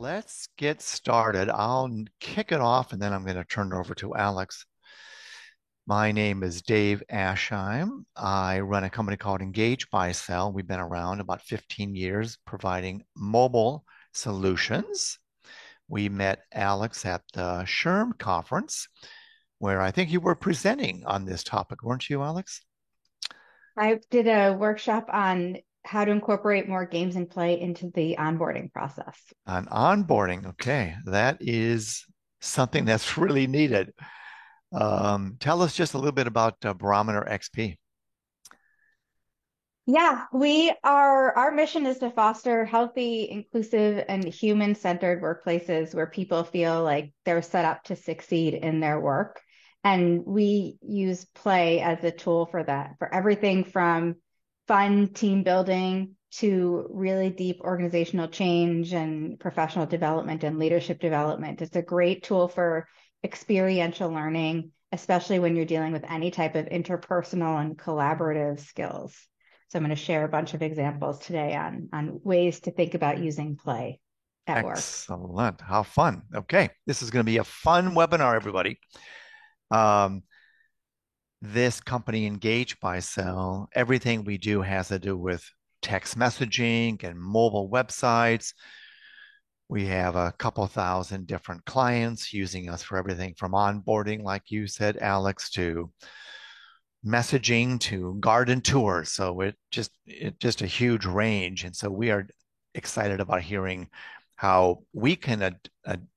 let's get started. I'll kick it off and then I'm going to turn it over to Alex. My name is Dave Ashheim. I run a company called Engage Buy Sell. We've been around about 15 years providing mobile solutions. We met Alex at the SHRM conference, where I think you were presenting on this topic, weren't you, Alex? I did a workshop on how to incorporate more games and play into the onboarding process. On onboarding. Okay, that is something that's really needed. Tell us just a little bit about Barometer XP. Yeah, our mission is to foster healthy, inclusive, and human-centered workplaces where people feel like they're set up to succeed in their work. And we use play as a tool for that, for everything from fun team building to really deep organizational change and professional development and leadership development. It's a great tool for experiential learning, especially when you're dealing with any type of interpersonal and collaborative skills. So I'm going to share a bunch of examples today on ways to think about using play at work. Excellent. How fun. Okay, this is going to be a fun webinar, everybody. Um, this company, Engage Buy Sell, everything we do has to do with text messaging and mobile websites. We have a couple thousand different clients using us for everything from onboarding, like you said, Alex, to messaging to garden tours. So it just a huge range. And so we are excited about hearing how we can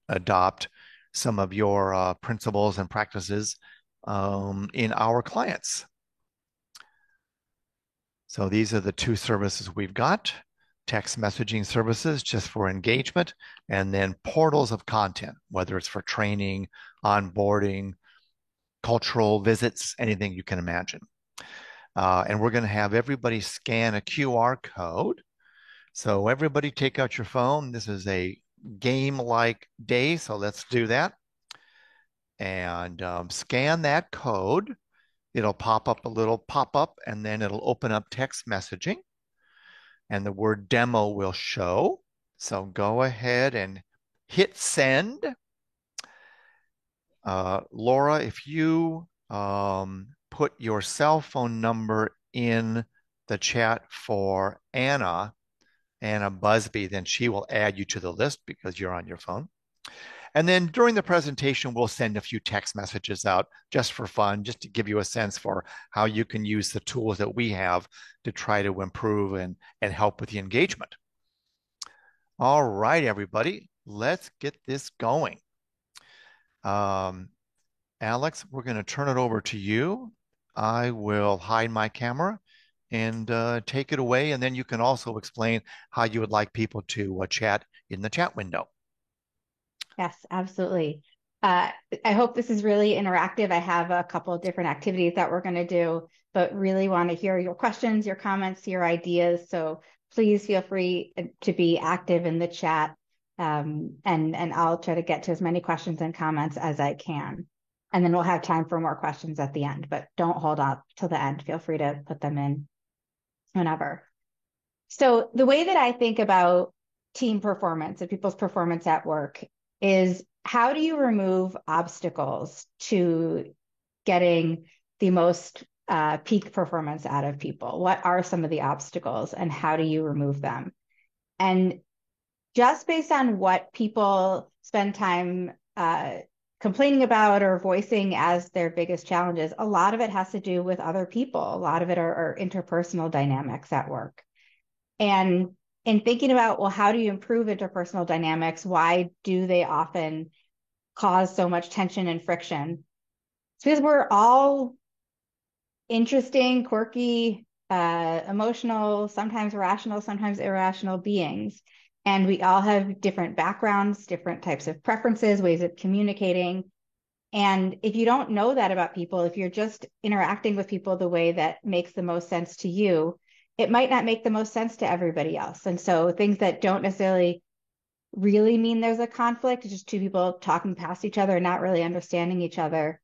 adopt some of your principles and practices in our clients. So these are the two services we've got: text messaging services just for engagement, and then portals of content, whether it's for training, onboarding, cultural visits, anything you can imagine. And we're going to have everybody scan a QR code. So everybody take out your phone. This is a game-like day, so let's do that. And scan that code. It'll pop up a little pop-up, and then it'll open up text messaging, and the word demo will show. So go ahead and hit send. Laura, if you put your cell phone number in the chat for Anna Busby, then she will add you to the list because you're on your phone. And then during the presentation, we'll send a few text messages out just for fun, just to give you a sense for how you can use the tools that we have to try to improve and help with the engagement. All right, everybody, let's get this going. Um, Alex, we're going to turn it over to you. I will hide my camera and take it away. And then you can also explain how you would like people to chat in the chat window. Yes, absolutely. Uh, I hope this is really interactive. I have a couple of different activities that we're going to do, but really want to hear your questions, your comments, your ideas. So please feel free to be active in the chat. And I'll try to get to as many questions and comments as I can. And then we'll have time for more questions at the end, but don't hold up till the end. Feel free to put them in whenever. So the way that I think about team performance and people's performance at work is, how do you remove obstacles to getting the most peak performance out of people? What are some of the obstacles and how do you remove them? And just based on what people spend time complaining about or voicing as their biggest challenges, a lot of it has to do with other people. A lot of it are interpersonal dynamics at work. And in thinking about, well, how do you improve interpersonal dynamics? Why do they often cause so much tension and friction? It's because we're all interesting, quirky, emotional, sometimes rational, sometimes irrational beings. And we all have different backgrounds, different types of preferences, ways of communicating. And if you don't know that about people, if you're just interacting with people the way that makes the most sense to you, it might not make the most sense to everybody else. And so things that don't necessarily really mean there's a conflict, just two people talking past each other, not really understanding each other,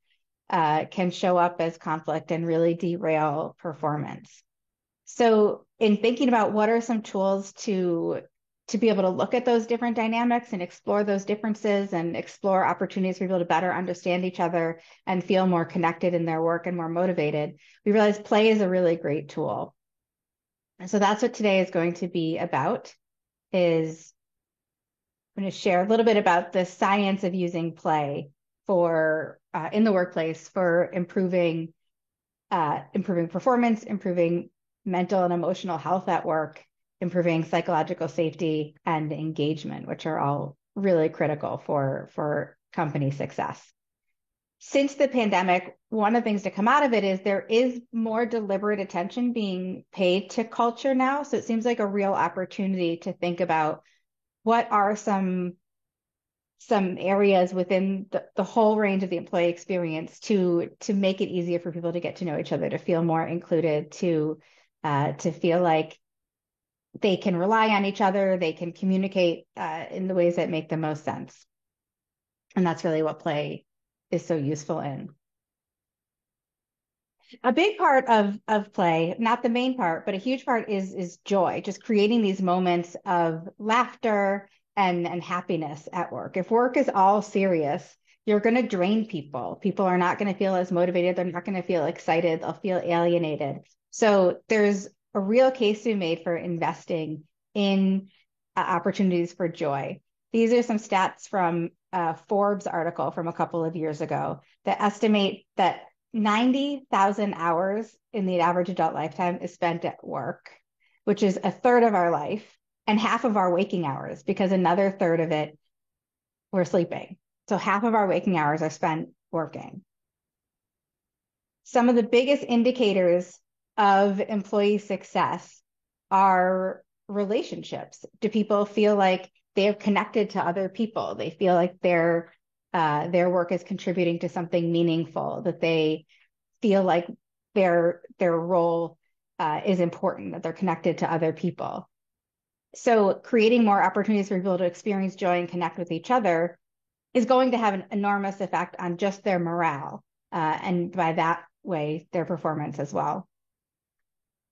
can show up as conflict and really derail performance. So in thinking about what are some tools to to be able to look at those different dynamics and explore those differences and explore opportunities for people to better understand each other and feel more connected in their work and more motivated, we realized play is a really great tool. And so that's what today is going to be about, is I'm going to share a little bit about the science of using play for in the workplace for improving performance, improving mental and emotional health at work, improving psychological safety and engagement, which are all really critical for company success. Since the pandemic, one of the things to come out of it is there is more deliberate attention being paid to culture now. So it seems like a real opportunity to think about what are some areas within the whole range of the employee experience to make it easier for people to get to know each other, to feel more included, to feel like they can rely on each other, they can communicate in the ways that make the most sense. And that's really what play is so useful in. A big part of play, not the main part, but a huge part is joy, just creating these moments of laughter and happiness at work. If work is all serious, you're going to drain people. People are not going to feel as motivated. They're not going to feel excited. They'll feel alienated. So there's a real case to be made for investing in opportunities for joy. These are some stats from a Forbes article from a couple of years ago that estimate that 90,000 hours in the average adult lifetime is spent at work, which is a third of our life and half of our waking hours, because another third of it we're sleeping. So half of our waking hours are spent working. Some of the biggest indicators of employee success are relationships. Do people feel like they're connected to other people? They feel like their work is contributing to something meaningful, that they feel like their role is important, that they're connected to other people. So creating more opportunities for people to experience joy and connect with each other is going to have an enormous effect on just their morale, and by that way, their performance as well.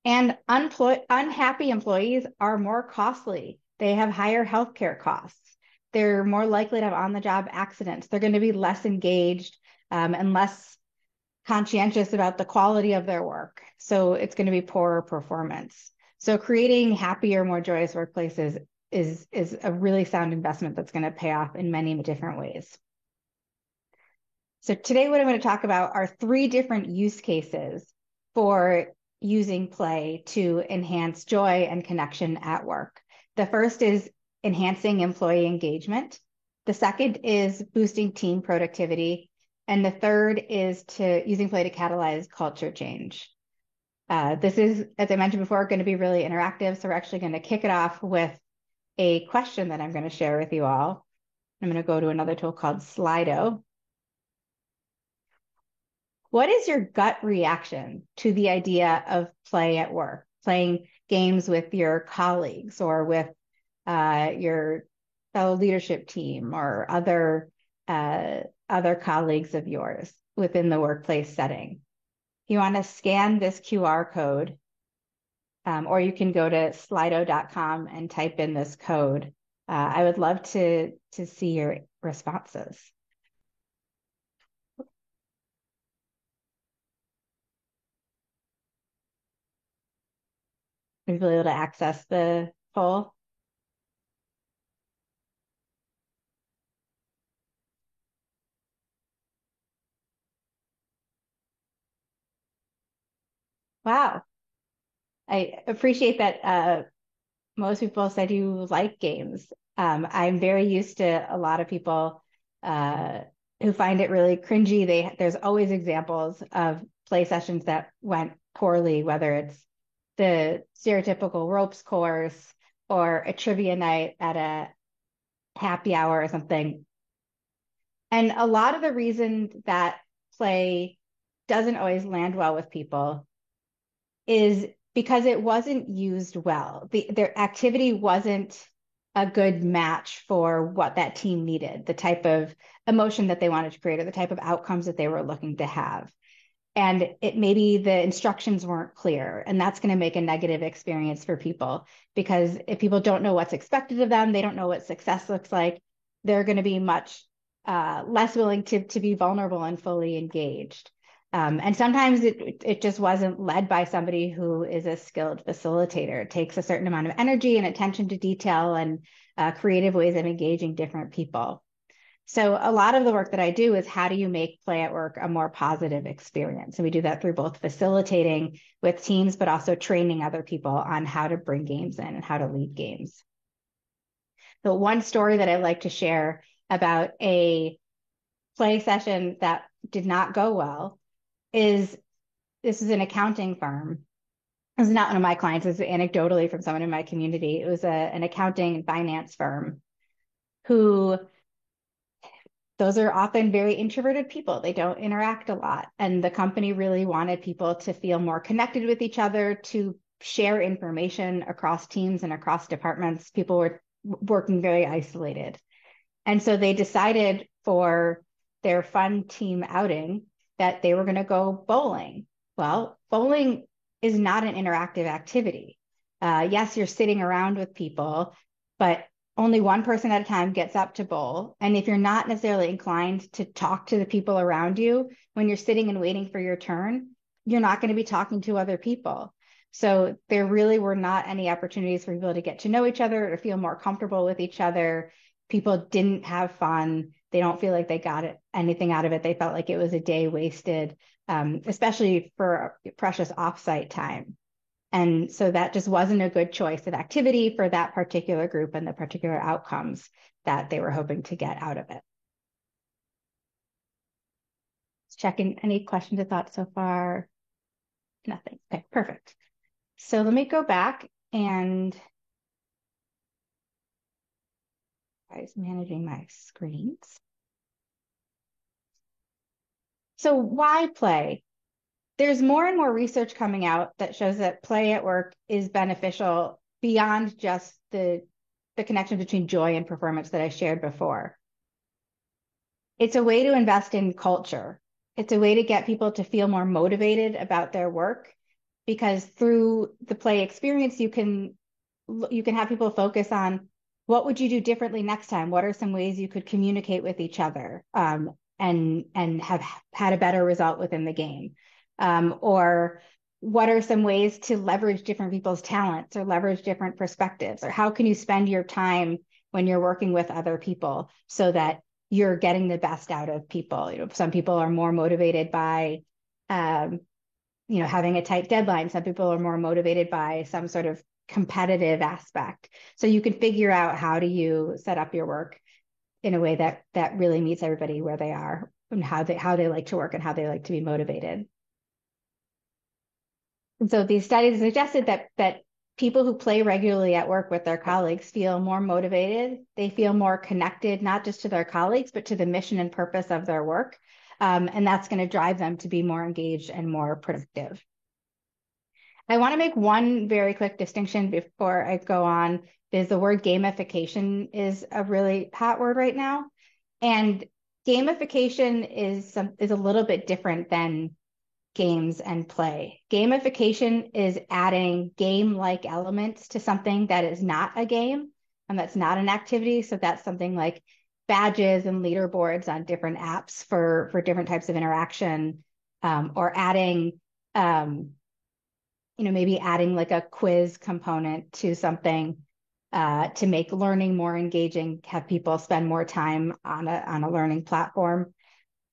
And unhappy employees are more costly. They have higher healthcare costs. They're more likely to have on-the-job accidents. They're going to be less engaged and less conscientious about the quality of their work. So it's going to be poorer performance. So creating happier, more joyous workplaces is a really sound investment that's going to pay off in many different ways. So today what I'm going to talk about are 3 different use cases for using play to enhance joy and connection at work. The first is enhancing employee engagement. The second is boosting team productivity. And the third is using play to catalyze culture change. This is, as I mentioned before, going to be really interactive. So we're actually going to kick it off with a question that I'm going to share with you all. I'm going to go to another tool called Slido. What is your gut reaction to the idea of play at work, playing games with your colleagues or with your fellow leadership team or other colleagues of yours within the workplace setting? You want to scan this QR code, or you can go to slido.com and type in this code. I would love to see your responses. Are you able to access the poll? Wow. I appreciate that most people said you like games. I'm very used to a lot of people who find it really cringy. There's always examples of play sessions that went poorly, whether it's the stereotypical ropes course or a trivia night at a happy hour or something. And a lot of the reason that play doesn't always land well with people is because it wasn't used well. Their activity wasn't a good match for what that team needed, the type of emotion that they wanted to create or the type of outcomes that they were looking to have. and it maybe the instructions weren't clear, and that's going to make a negative experience for people, because if people don't know what's expected of them, they don't know what success looks like, they're going to be much less willing to be vulnerable and fully engaged. And sometimes it just wasn't led by somebody who is a skilled facilitator. It takes a certain amount of energy and attention to detail and creative ways of engaging different people. So a lot of the work that I do is, how do you make play at work a more positive experience? And we do that through both facilitating with teams, but also training other people on how to bring games in and how to lead games. So one story that I'd like to share about a play session that did not go well is, this is an accounting firm. This is not one of my clients. This is anecdotally from someone in my community. It was an accounting and finance firm who, those are often very introverted people. They don't interact a lot. And the company really wanted people to feel more connected with each other, to share information across teams and across departments. People were working very isolated. And so they decided for their fun team outing that they were going to go bowling. Well, bowling is not an interactive activity. Yes, you're sitting around with people, but only one person at a time gets up to bowl. And if you're not necessarily inclined to talk to the people around you when you're sitting and waiting for your turn, you're not going to be talking to other people. So there really were not any opportunities for people to get to know each other or feel more comfortable with each other. People didn't have fun. They don't feel like they got anything out of it. They felt like it was a day wasted, especially for precious offsite time. And so that just wasn't a good choice of activity for that particular group and the particular outcomes that they were hoping to get out of it. Checking any questions or thoughts so far? Nothing. Okay, perfect. So let me go back, and I was managing my screens. So why play? There's more and more research coming out that shows that play at work is beneficial beyond just the connection between joy and performance that I shared before. It's a way to invest in culture. It's a way to get people to feel more motivated about their work, because through the play experience, you can have people focus on, what would you do differently next time? What are some ways you could communicate with each other and have had a better result within the game? Or what are some ways to leverage different people's talents or leverage different perspectives? Or how can you spend your time when you're working with other people so that you're getting the best out of people? You know, some people are more motivated by having a tight deadline. Some people are more motivated by some sort of competitive aspect. So you can figure out, how do you set up your work in a way that really meets everybody where they are and how they like to work and how they like to be motivated. And so these studies suggested that people who play regularly at work with their colleagues feel more motivated. They feel more connected, not just to their colleagues, but to the mission and purpose of their work. And that's going to drive them to be more engaged and more productive. I want to make one very quick distinction before I go on, because the word gamification is a really hot word right now. And gamification is a little bit different than games and play. Gamification is adding game-like elements to something that is not a game and that's not an activity. So that's something like badges and leaderboards on different apps for different types of interaction, or adding, maybe adding like a quiz component to something to make learning more engaging, have people spend more time on a learning platform.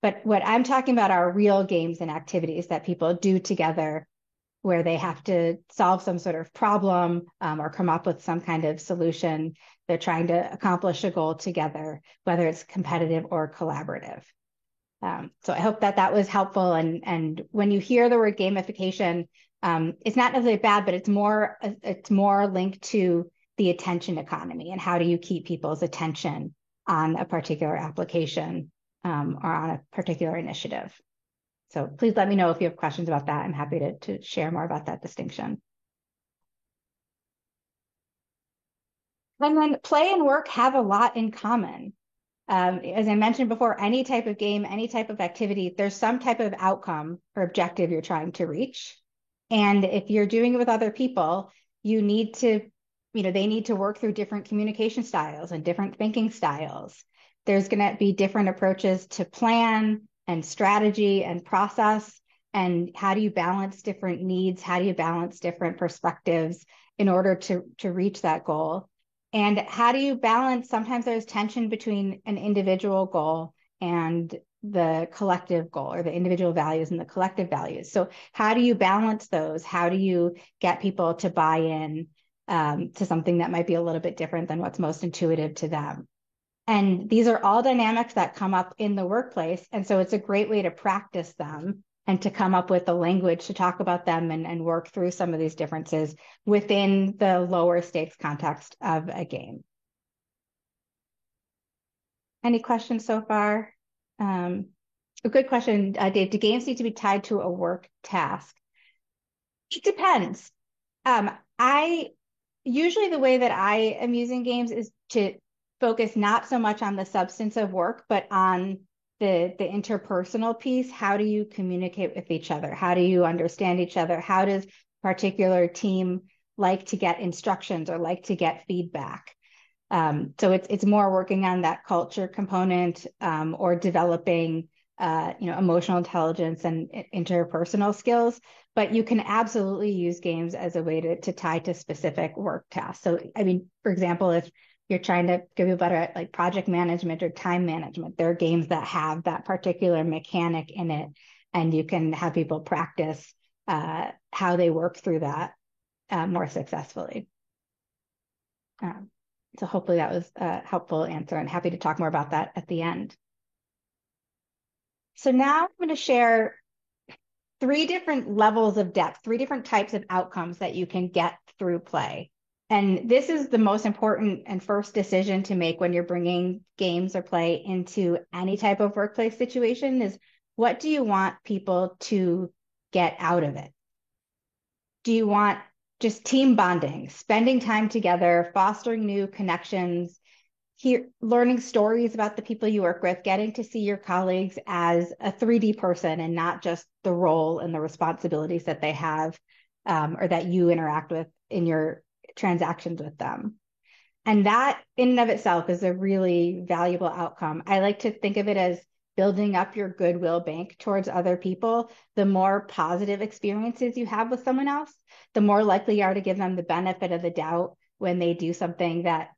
But what I'm talking about are real games and activities that people do together, where they have to solve some sort of problem or come up with some kind of solution. They're trying to accomplish a goal together, whether it's competitive or collaborative. So I hope that was helpful. And when you hear the word gamification, it's not necessarily bad, but it's more linked to the attention economy and how do you keep people's attention on a particular application or on a particular initiative. So please let me know if you have questions about that. I'm happy to share more about that distinction. And then play and work have a lot in common. As I mentioned before, any type of game, any type of activity, there's some type of outcome or objective you're trying to reach. And if you're doing it with other people, you need to, they need to work through different communication styles and different thinking styles. There's going to be different approaches to plan and strategy and process. And how do you balance different needs? How do you balance different perspectives in order to reach that goal? And how do you balance? Sometimes there's tension between an individual goal and the collective goal, or the individual values and the collective values. So how do you balance those? How do you get people to buy in to something that might be a little bit different than what's most intuitive to them? And these are all dynamics that come up in the workplace. And so it's a great way to practice them and to come up with the language to talk about them and work through some of these differences within the lower stakes context of a game. Any questions so far? A good question, Dave. Do games need to be tied to a work task? It depends. I usually, the way that I am using games is to focus not so much on the substance of work, but on the interpersonal piece. How do you communicate with each other? How do you understand each other? How does a particular team like to get instructions or like to get feedback? So it's more working on that culture component, or developing emotional intelligence and interpersonal skills. But you can absolutely use games as a way to tie to specific work tasks. So, I mean, for example, if you're trying to get people better at like project management or time management, there are games that have that particular mechanic in it, and you can have people practice how they work through that more successfully. So hopefully that was a helpful answer, and happy to talk more about that at the end. So now I'm going to share 3 different levels of depth, 3 different types of outcomes that you can get through play. And this is the most important and first decision to make when you're bringing games or play into any type of workplace situation is, what do you want people to get out of it? Do you want just team bonding, spending time together, fostering new connections, learning stories about the people you work with, getting to see your colleagues as a 3D person and not just the role and the responsibilities that they have, or that you interact with in your transactions with them? And that in and of itself is a really valuable outcome. I like to think of it as building up your goodwill bank towards other people. The more positive experiences you have with someone else, the more likely you are to give them the benefit of the doubt when they do something that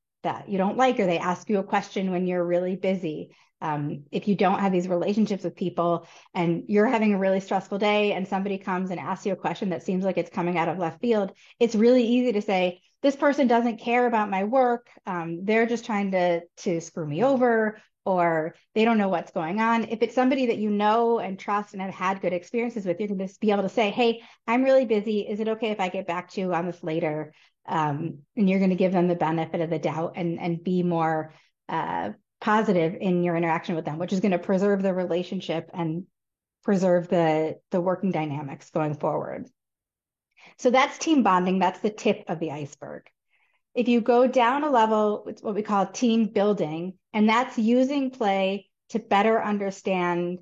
you don't like, or they ask you a question when you're really busy. If you don't have these relationships with people and you're having a really stressful day and somebody comes and asks you a question that seems like it's coming out of left field, it's really easy to say, this person doesn't care about my work. They're just trying to screw me over, or they don't know what's going on. If it's somebody that you know and trust and have had good experiences with, you're going to be able to say, hey, I'm really busy. Is it okay if I get back to you on this later? And you're going to give them the benefit of the doubt and be more positive in your interaction with them, which is going to preserve the relationship and preserve the working dynamics going forward. So that's team bonding. That's the tip of the iceberg. If you go down a level, it's what we call team building, and that's using play to better understand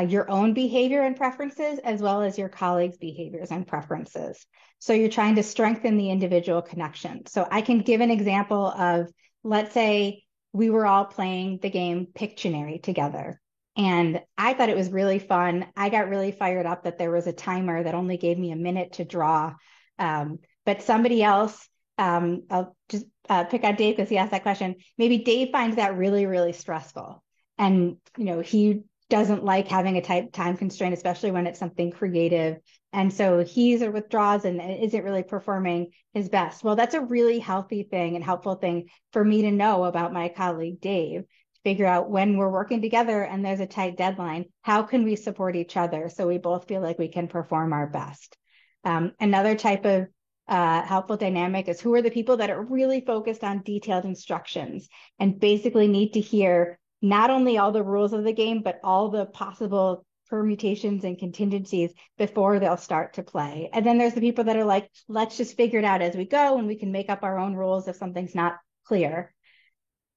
your own behavior and preferences, as well as your colleagues' behaviors and preferences. So you're trying to strengthen the individual connection. So I can give an example of, let's say we were all playing the game Pictionary together, and I thought it was really fun. I got really fired up that there was a timer that only gave me a minute to draw. But somebody else, I'll just pick on Dave because he asked that question. Maybe Dave finds that really, really stressful. And, he doesn't like having a time constraint, especially when it's something creative. And so he either withdraws and isn't really performing his best. Well, that's a really healthy thing and helpful thing for me to know about my colleague, Dave. Figure out when we're working together and there's a tight deadline, how can we support each other so we both feel like we can perform our best? Another type of helpful dynamic is, who are the people that are really focused on detailed instructions and basically need to hear not only all the rules of the game, but all the possible permutations and contingencies before they'll start to play. And then there's the people that are like, let's just figure it out as we go and we can make up our own rules if something's not clear.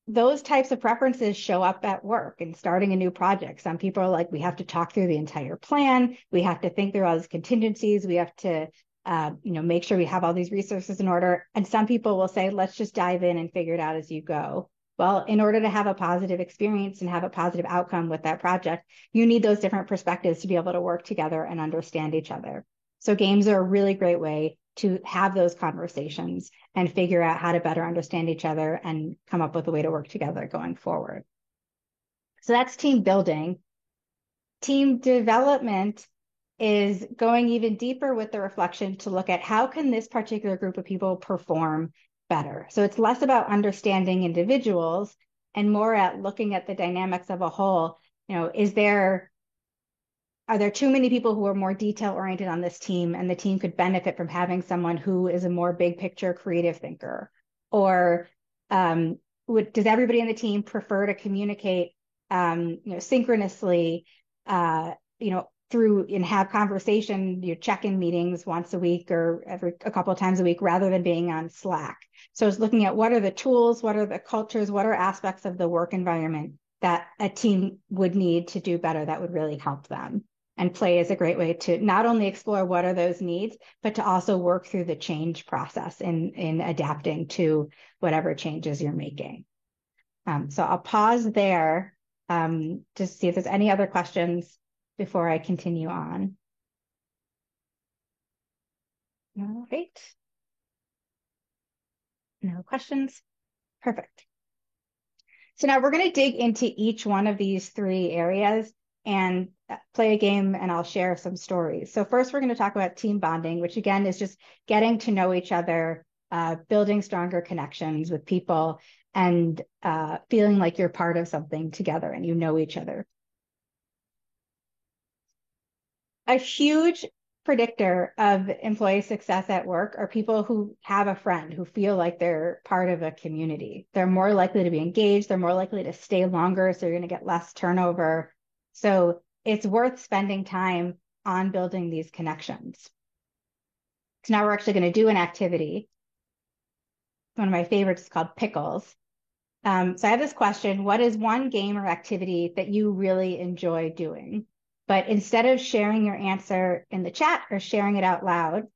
those types of preferences show up at work and starting a new project. Some people are like, we have to talk through the entire plan. We have to think through all these contingencies. We have to, make sure we have all these resources in order. And some people will say, let's just dive in and figure it out as you go. Well, in order to have a positive experience and have a positive outcome with that project, you need those different perspectives to be able to work together and understand each other. So games are a really great way to have those conversations and figure out how to better understand each other and come up with a way to work together going forward. So that's team building. Team development is going even deeper with the reflection to look at how can this particular group of people perform better. So it's less about understanding individuals and more at looking at the dynamics of a whole. Are there too many people who are more detail oriented on this team, and the team could benefit from having someone who is a more big picture creative thinker? Or does everybody in the team prefer to communicate synchronously, through and have conversation, check-in meetings once a week or a couple of times a week rather than being on Slack? So it's looking at what are the tools, what are the cultures, what are aspects of the work environment that a team would need to do better that would really help them. And play is a great way to not only explore what are those needs, but to also work through the change process in adapting to whatever changes you're making. So I'll pause there just to see if there's any other questions before I continue on. All right. No questions? Perfect. So now we're going to dig into each one of these three areas and play a game, and I'll share some stories. So first, we're going to talk about team bonding, which again is just getting to know each other, building stronger connections with people, and feeling like you're part of something together and you know each other. A huge predictor of employee success at work are people who have a friend, who feel like they're part of a community. They're more likely to be engaged. They're more likely to stay longer. So you're going to get less turnover. So it's worth spending time on building these connections. So now we're actually going to do an activity. One of my favorites is called Pickles. So I have this question: what is one game or activity that you really enjoy doing? But instead of sharing your answer in the chat or sharing it out loud,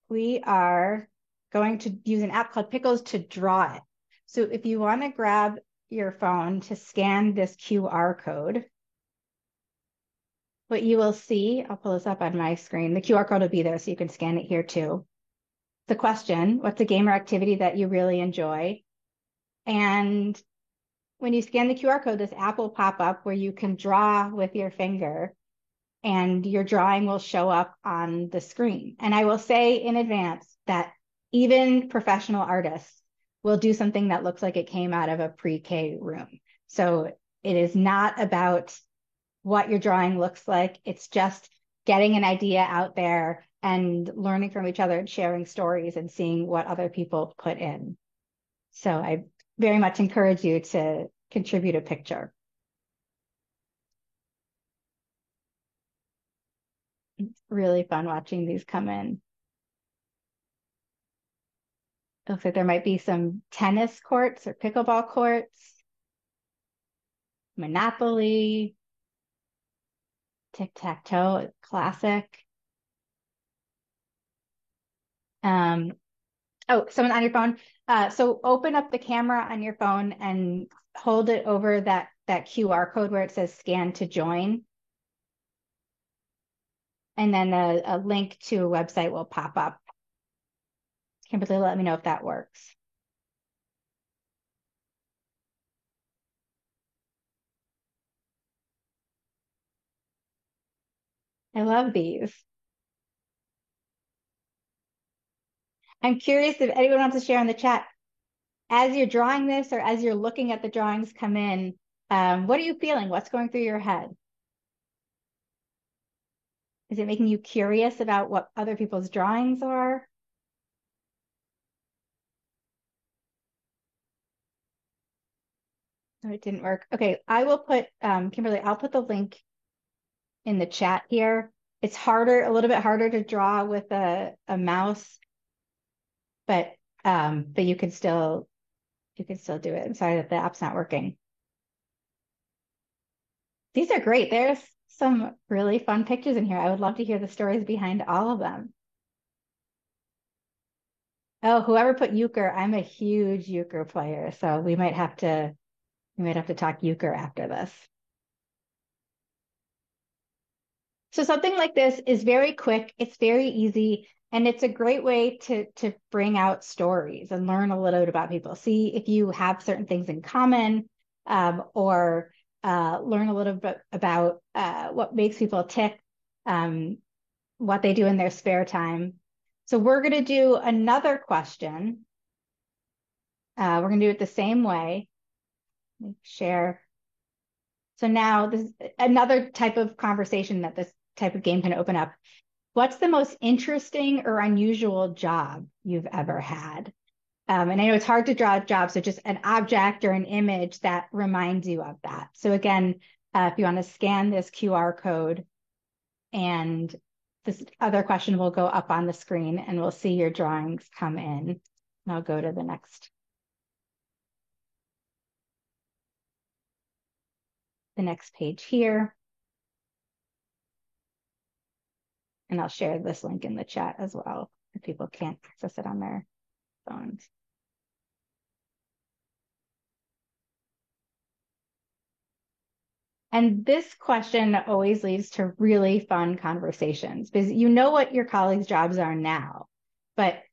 we are going to use an app called Pickles to draw it. So if you want to grab your phone to scan this QR code, what you will see, I'll pull this up on my screen. The QR code will be there so you can scan it here too. The question: what's a game or activity that you really enjoy? And when you scan the QR code, this app will pop up where you can draw with your finger and your drawing will show up on the screen. And I will say in advance that even professional artists will do something that looks like it came out of a pre-K room. So it is not about what your drawing looks like. It's just getting an idea out there and learning from each other and sharing stories and seeing what other people put in. So I very much encourage you to contribute a picture. It's really fun watching these come in. It looks like there might be some tennis courts or pickleball courts, Monopoly, tic-tac-toe, classic. Oh, someone on your phone. So open up the camera on your phone and hold it over that QR code where it says scan to join. And then a link to a website will pop up. Kimberly, let me know if that works. I love these. I'm curious if anyone wants to share in the chat, as you're drawing this or as you're looking at the drawings come in, what are you feeling? What's going through your head? Is it making you curious about what other people's drawings are? Oh, it didn't work. Okay, I will put, Kimberly, I'll put the link in the chat here. It's harder, a little bit harder to draw with a mouse, but you can still you can still do it. I'm sorry that the app's not working. These are great. There's some really fun pictures in here. I would love to hear the stories behind all of them. Oh, whoever put euchre, I'm a huge euchre player, so we might have to talk euchre after this. So something like this is very quick, it's very easy, and it's a great way to bring out stories and learn a little bit about people. See if you have certain things in common, or learn a little bit about what makes people tick, um, what they do in their spare time. So we're going to do another question. We're going to do it the same way. Share. So now this is another type of conversation that this type of game can open up. What's the most interesting or unusual job you've ever had? And I know it's hard to draw a job, so just an object or an image that reminds you of that. So again, if you want to scan this QR code, and this other question will go up on the screen and we'll see your drawings come in. And I'll go to the next page here. And I'll share this link in the chat as well if people can't access it on their phones. And this question always leads to really fun conversations because you know what your colleagues' jobs are now, but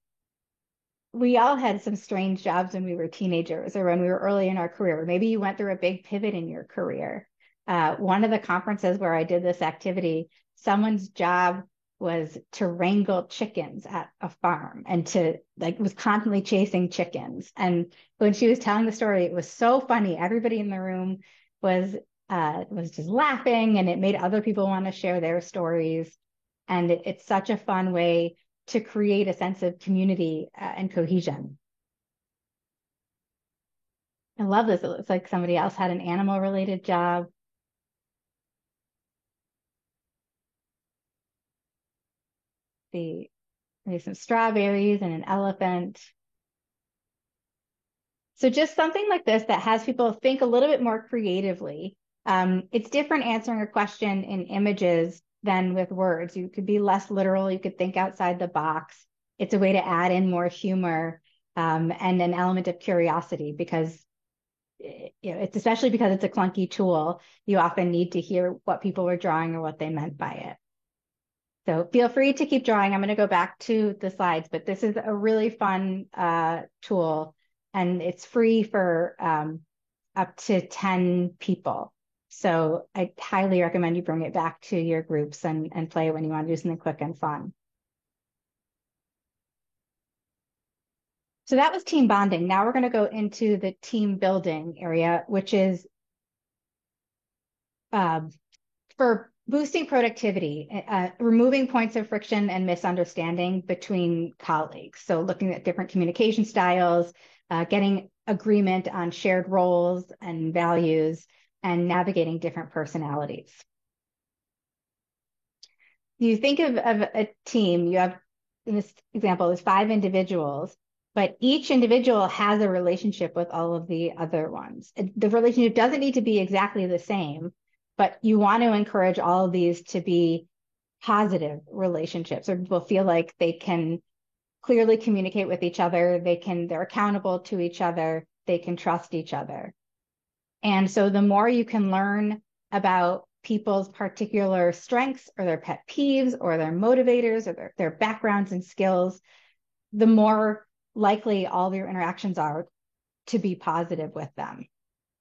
we all had some strange jobs when we were teenagers or when we were early in our career. Maybe you went through a big pivot in your career. One of the conferences where I did this activity, someone's job was to wrangle chickens at a farm and was constantly chasing chickens. And when she was telling the story, it was so funny. Everybody in the room was just laughing, and it made other people want to share their stories. And it's such a fun way to create a sense of community and cohesion. I love this. It looks like somebody else had an animal related job. Maybe some strawberries and an elephant. So just something like this that has people think a little bit more creatively. It's different answering a question in images than with words. You could be less literal. You could think outside the box. It's a way to add in more humor, and an element of curiosity because it's especially because it's a clunky tool. You often need to hear what people were drawing or what they meant by it. So feel free to keep drawing. I'm going to go back to the slides, but this is a really fun tool, and it's free for up to 10 people. So I highly recommend you bring it back to your groups and play it when you want to do something quick and fun. So that was team bonding. Now we're going to go into the team building area, which is for boosting productivity, removing points of friction and misunderstanding between colleagues. So looking at different communication styles, getting agreement on shared roles and values, and navigating different personalities. You think of a team, you have, in this example, there's 5 individuals, but each individual has a relationship with all of the other ones. The relationship doesn't need to be exactly the same, but you want to encourage all of these to be positive relationships where people feel like they can clearly communicate with each other, they're accountable to each other, they can trust each other. And so the more you can learn about people's particular strengths or their pet peeves or their motivators or their backgrounds and skills, the more likely all your interactions are to be positive with them.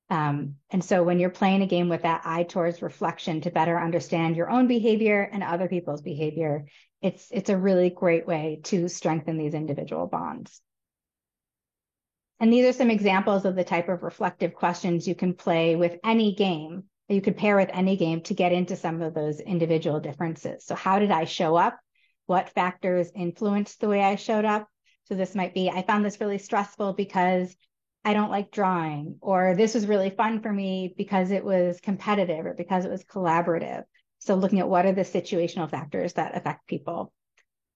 And so when you're playing a game with that eye towards reflection to better understand your own behavior and other people's behavior, it's a really great way to strengthen these individual bonds. And these are some examples of the type of reflective questions you can play with any game, that you could pair with any game to get into some of those individual differences. So how did I show up? What factors influenced the way I showed up? So this might be, I found this really stressful because I don't like drawing, or this was really fun for me because it was competitive or because it was collaborative. So looking at what are the situational factors that affect people.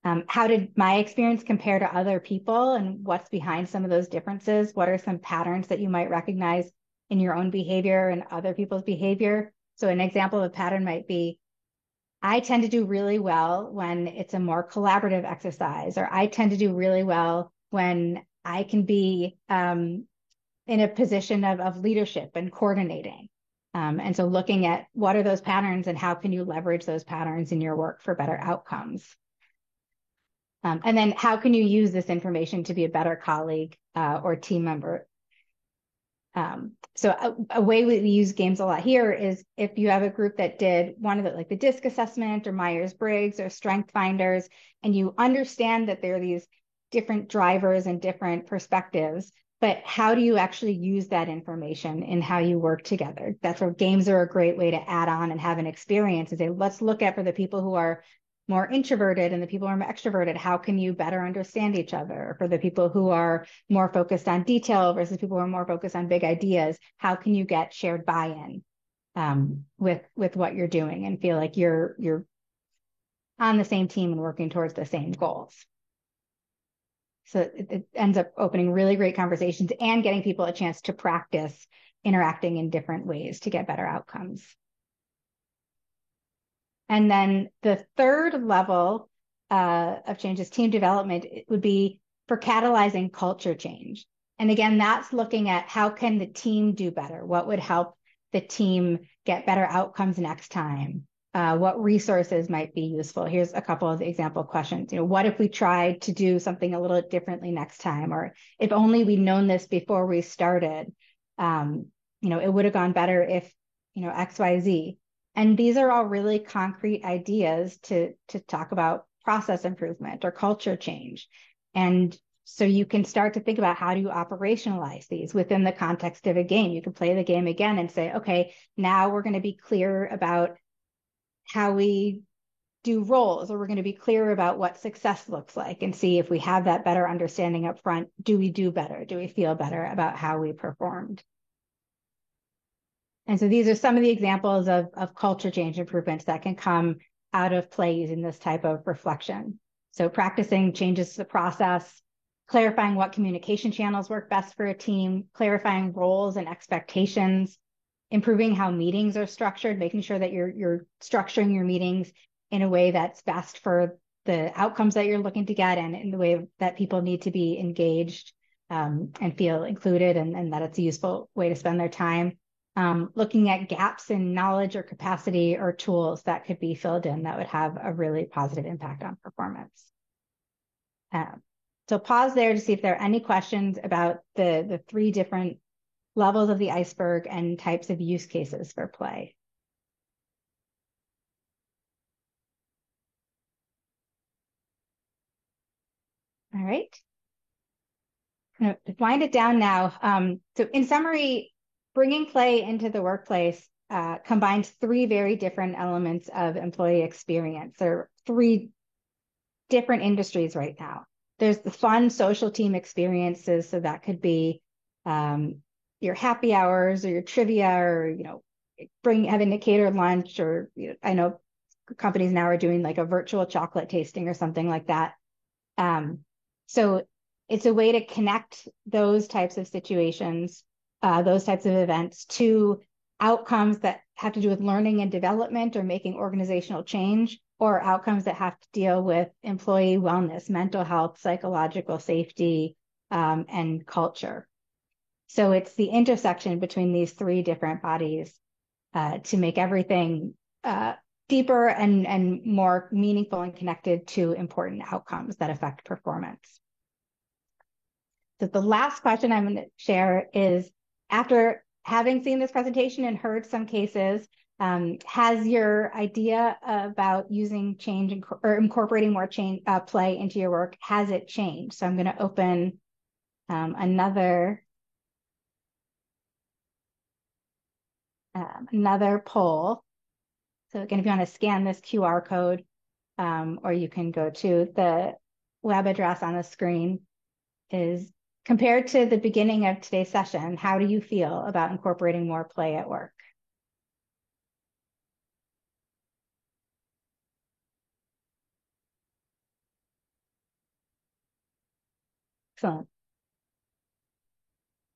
How did my experience compare to other people, and what's behind some of those differences? What are some patterns that you might recognize in your own behavior and other people's behavior? So an example of a pattern might be, I tend to do really well when it's a more collaborative exercise, or I tend to do really well when I can be in a position of leadership and coordinating. And so looking at what are those patterns and how can you leverage those patterns in your work for better outcomes? And then how can you use this information to be a better colleague or team member? So a way we use games a lot here is if you have a group that did one of the, like the DISC assessment or Myers-Briggs or Strength Finders, and you understand that there are these different drivers and different perspectives, but how do you actually use that information in how you work together? That's where games are a great way to add on and have an experience and say, let's look at for the people who are more introverted and the people who are more extroverted, how can you better understand each other? For the people who are more focused on detail versus people who are more focused on big ideas, how can you get shared buy-in with what you're doing and feel like you're on the same team and working towards the same goals? So it ends up opening really great conversations and getting people a chance to practice interacting in different ways to get better outcomes. And then the third level of change is team development. It would be for catalyzing culture change. And again, that's looking at how can the team do better? What would help the team get better outcomes next time? What resources might be useful? Here's a couple of example questions. What if we tried to do something a little differently next time? Or if only we'd known this before we started, it would have gone better if, X, Y, Z. And these are all really concrete ideas to talk about process improvement or culture change. And so you can start to think about how do you operationalize these within the context of a game. You can play the game again and say, okay, now we're going to be clear about how we do roles, or we're going to be clear about what success looks like and see if we have that better understanding up front. Do we do better? Do we feel better about how we performed? And so these are some of the examples of culture change improvements that can come out of play using this type of reflection. So practicing changes to the process, clarifying what communication channels work best for a team, clarifying roles and expectations, improving how meetings are structured, making sure that you're structuring your meetings in a way that's best for the outcomes that you're looking to get and in the way that people need to be engaged and feel included and that it's a useful way to spend their time. Looking at gaps in knowledge or capacity or tools that could be filled in that would have a really positive impact on performance. So pause there to see if there are any questions about the three different levels of the iceberg and types of use cases for play. All right. I'm going to wind it down now. So in summary, bringing play into the workplace combines three very different elements of employee experience. There are three different industries right now. There's the fun social team experiences. So that could be your happy hours or your trivia or, having a catered lunch or, I know companies now are doing like a virtual chocolate tasting or something like that. So it's a way to connect those types of situations, those types of events to outcomes that have to do with learning and development or making organizational change, or outcomes that have to deal with employee wellness, mental health, psychological safety, and culture. So it's the intersection between these three different bodies to make everything deeper and more meaningful and connected to important outcomes that affect performance. So the last question I'm going to share is, after having seen this presentation and heard some cases, has your idea about using change or incorporating more change play into your work, has it changed? So I'm going to open another poll. So again, if you want to scan this QR code, or you can go to the web address on the screen, is compared to the beginning of today's session, how do you feel about incorporating more play at work? Excellent.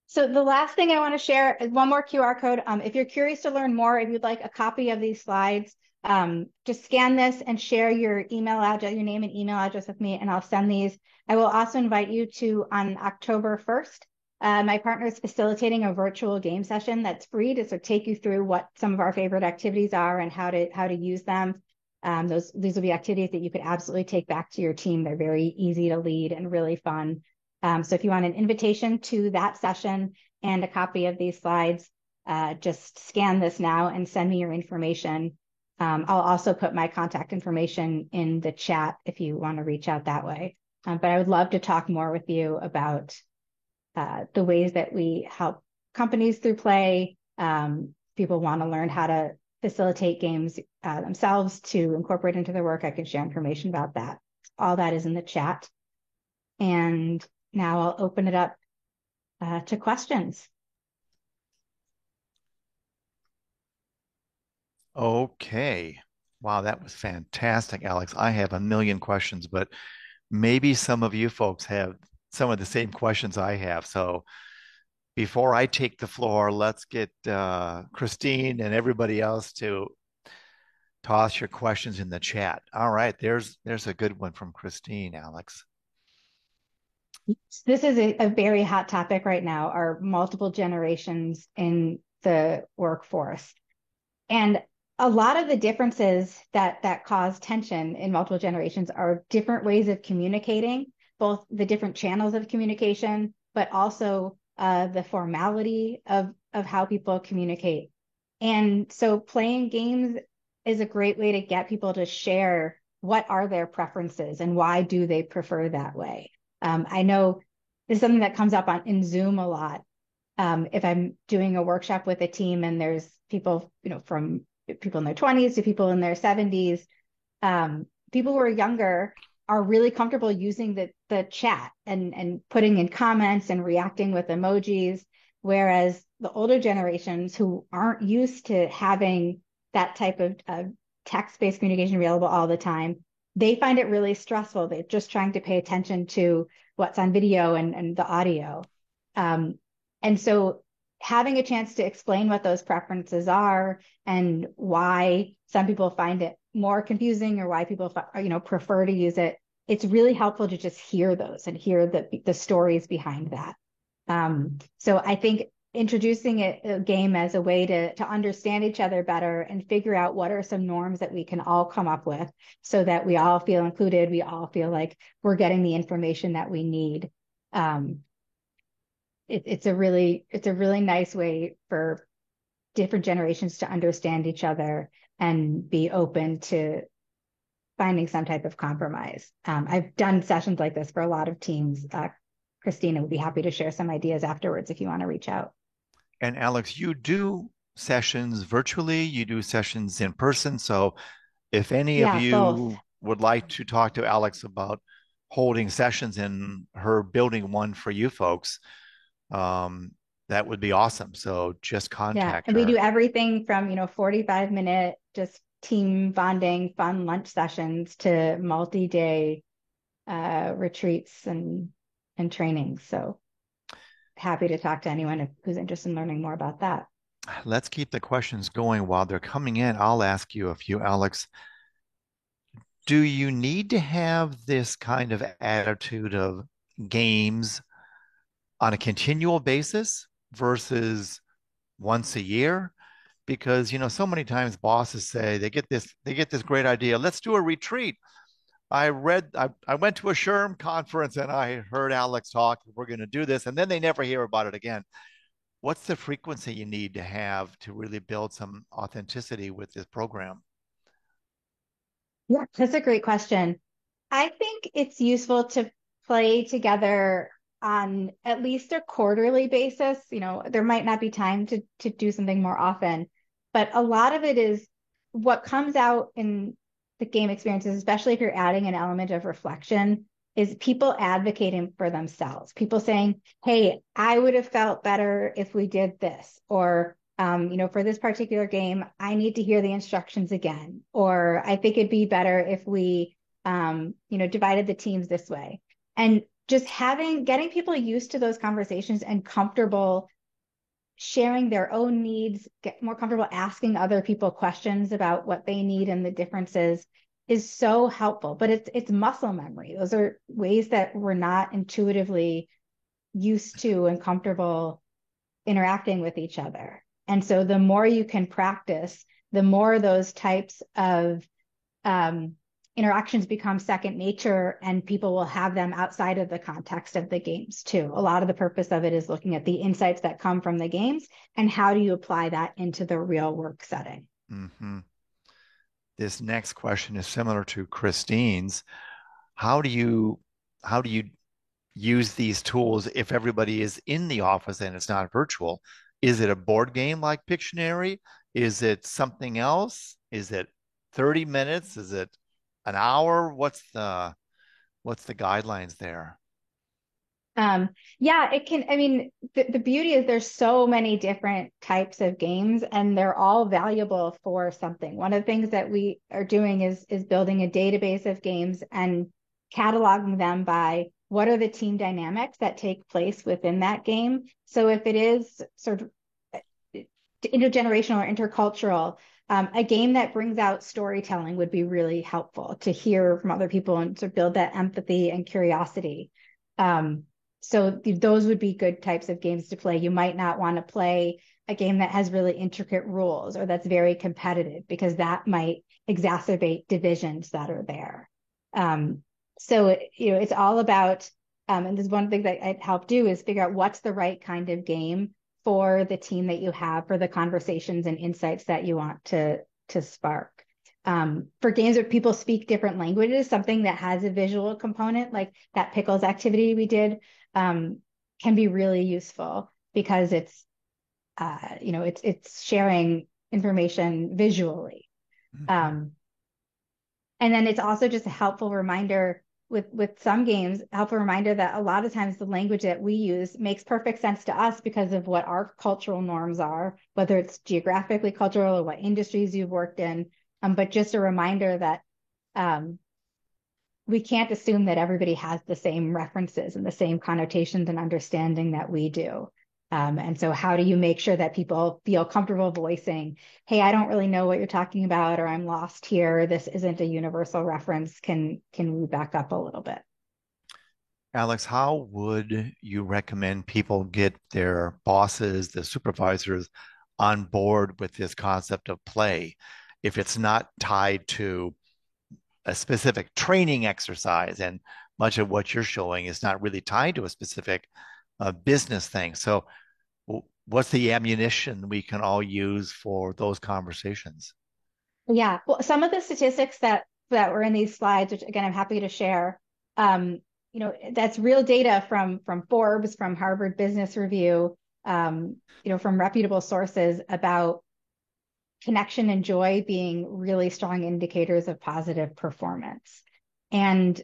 So the last thing I want to share is one more QR code. If you're curious to learn more, if you'd like a copy of these slides, just scan this and share your email address, your name and email address with me, and I'll send these. I will also invite you to, on October 1st, my partner is facilitating a virtual game session that's free to sort of take you through what some of our favorite activities are and how to use them. These will be activities that you could absolutely take back to your team. They're very easy to lead and really fun. So if you want an invitation to that session and a copy of these slides, just scan this now and send me your information. I'll also put my contact information in the chat if you want to reach out that way. But I would love to talk more with you about the ways that we help companies through play. People want to learn how to facilitate games themselves to incorporate into their work. I can share information about that. All that is in the chat. And now I'll open it up to questions. Okay. Wow, that was fantastic, Alex. I have a million questions, but maybe some of you folks have some of the same questions I have. So before I take the floor, let's get Christine and everybody else to toss your questions in the chat. All right, there's a good one from Christine, Alex. This is a very hot topic right now, are multiple generations in the workforce. And a lot of the differences that cause tension in multiple generations are different ways of communicating, both the different channels of communication, but also the formality of how people communicate. And so playing games is a great way to get people to share what are their preferences and why do they prefer that way. I know this is something that comes up in Zoom a lot. If I'm doing a workshop with a team and there's people, from people in their 20s to people in their 70s, people who are younger are really comfortable using the chat and putting in comments and reacting with emojis, whereas the older generations who aren't used to having that type of text-based communication available all the time, they find it really stressful. They're just trying to pay attention to what's on video and the audio. And so having a chance to explain what those preferences are and why some people find it more confusing or why people prefer to use it, it's really helpful to just hear those and hear the stories behind that. So I think introducing a game as a way to understand each other better and figure out what are some norms that we can all come up with so that we all feel included, we all feel like we're getting the information that we need. It's a really nice way for different generations to understand each other and be open to finding some type of compromise. I've done sessions like this for a lot of teams. Christina would be happy to share some ideas afterwards if you want to reach out. And Alex, you do sessions virtually, you do sessions in person. So if any of Yeah, both. you would like to talk to Alex about holding sessions and her building one for you folks, that would be awesome. So just Yeah, contact and we do her. everything from 45-minute just team bonding, fun lunch sessions to multi-day retreats and trainings. So happy to talk to anyone who's interested in learning more about that. Let's keep the questions going while they're coming in. I'll ask you a few, Alex. Do you need to have this kind of attitude of games on a continual basis versus once a year? Because so many times bosses say they get this great idea. Let's do a retreat. I went to a SHRM conference and I heard Alex talk. We're going to do this, and then they never hear about it again. What's the frequency you need to have to really build some authenticity with this program? Yeah, that's a great question. I think it's useful to play together on at least a quarterly basis. There might not be time to do something more often, but a lot of it is what comes out in the game experiences, especially if you're adding an element of reflection, is people advocating for themselves. People saying, "Hey, I would have felt better if we did this," or for this particular game, I need to hear the instructions again, or I think it'd be better if we divided the teams this way. And just getting people used to those conversations and comfortable sharing their own needs, get more comfortable asking other people questions about what they need and the differences is so helpful. But it's muscle memory. Those are ways that we're not intuitively used to and comfortable interacting with each other. And so the more you can practice, the more those types of um, interactions become second nature, and people will have them outside of the context of the games too. A lot of the purpose of it is looking at the insights that come from the games and how do you apply that into the real work setting. Mm-hmm. This next question is similar to Christine's. How do you how do you use these tools if everybody is in the office and it's not virtual? Is it a board game like Pictionary? Is it something else? Is it 30 minutes? Is it an hour? What's the guidelines there? Yeah, it can. I mean, the beauty is there's so many different types of games, and they're all valuable for something. One of the things that we are doing is building a database of games and cataloging them by what are the team dynamics that take place within that game. So if it is sort of intergenerational or intercultural, a game that brings out storytelling would be really helpful to hear from other people and to build that empathy and curiosity. So those would be good types of games to play. You might not want to play a game that has really intricate rules or that's very competitive because that might exacerbate divisions that are there. So it's all about, and this one thing that I help do is figure out what's the right kind of game for the team that you have, for the conversations and insights that you want to spark. For games where people speak different languages, something that has a visual component, like that pickles activity we did, can be really useful because it's sharing information visually. Mm-hmm. Um, and then it's also just a helpful reminder with some games, helpful reminder that a lot of times the language that we use makes perfect sense to us because of what our cultural norms are, whether it's geographically cultural or what industries you've worked in. But just a reminder that um, we can't assume that everybody has the same references and the same connotations and understanding that we do. And so how do you make sure that people feel comfortable voicing, hey, I don't really know what you're talking about, or I'm lost here. This isn't a universal reference. Can we back up a little bit? Alex, how would you recommend people get their bosses, the supervisors on board with this concept of play if it's not tied to a specific training exercise? And much of what you're showing is not really tied to a specific business thing. So, what's the ammunition we can all use for those conversations? Yeah. Well, some of the statistics that were in these slides, which again I'm happy to share, um, that's real data from Forbes, from Harvard Business Review, from reputable sources about connection and joy being really strong indicators of positive performance. And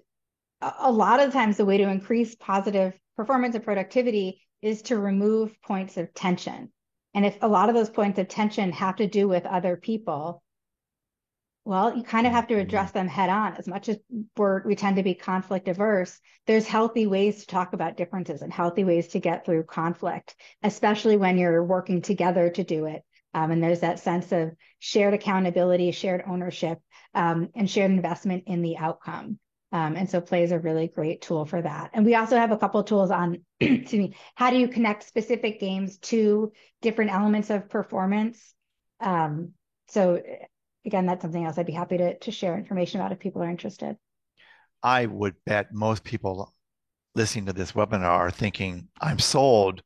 a lot of times, the way to increase positive performance and productivity is to remove points of tension. And if a lot of those points of tension have to do with other people, well, you kind of have to Mhm. address them head on. As much as we tend to be conflict averse, there's healthy ways to talk about differences and healthy ways to get through conflict, especially when you're working together to do it. And there's that sense of shared accountability, shared ownership, and shared investment in the outcome. And so play is a really great tool for that. And we also have a couple of tools on, excuse me, how do you connect specific games to different elements of performance? So again, that's something else I'd be happy to share information about if people are interested. I would bet most people listening to this webinar are thinking, I'm sold.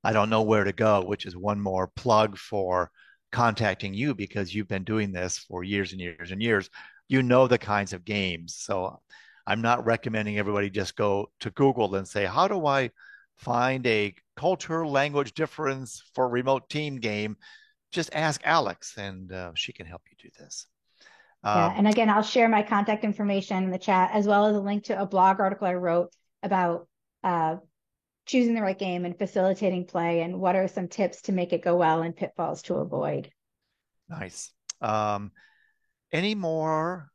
I don't know where to go, which is one more plug for contacting you because you've been doing this for years and years and years. You know the kinds of games. So I'm not recommending everybody just go to Google and say, how do I find a culture language difference for remote team game? Just ask Alex and she can help you do this. Yeah. Um, And again, I'll share my contact information in the chat, as well as a link to a blog article I wrote about uh, choosing the right game and facilitating play and what are some tips to make it go well and pitfalls to avoid. nice. Um, any more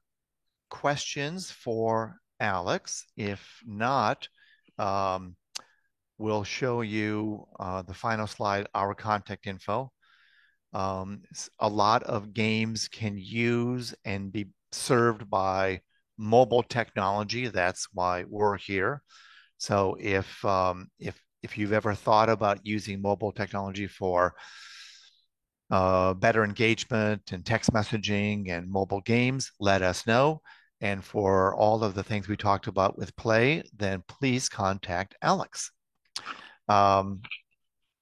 questions for Alex? If not, um, will show you the final slide, our contact info. A lot of games can use and be served by mobile technology. That's why we're here. So if you've ever thought about using mobile technology for better engagement and text messaging and mobile games, let us know. And for all of the things we talked about with Play, then please contact Alex. Um,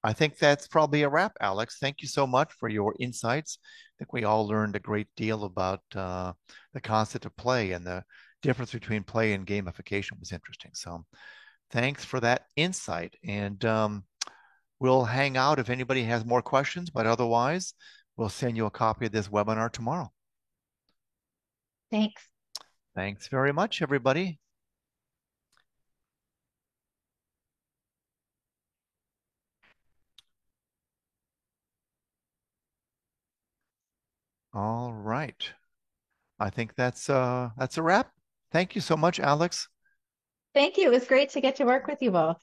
I think that's probably a wrap, Alex. Thank you so much for your insights. I think we all learned a great deal about the concept of play, and the difference between play and gamification was interesting. So thanks for that insight. And we'll hang out if anybody has more questions, but otherwise, we'll send you a copy of this webinar tomorrow. Thanks. Thanks very much, everybody. All right. I think that's a wrap. Thank you so much, Alex. Thank you. It was great to get to work with you both.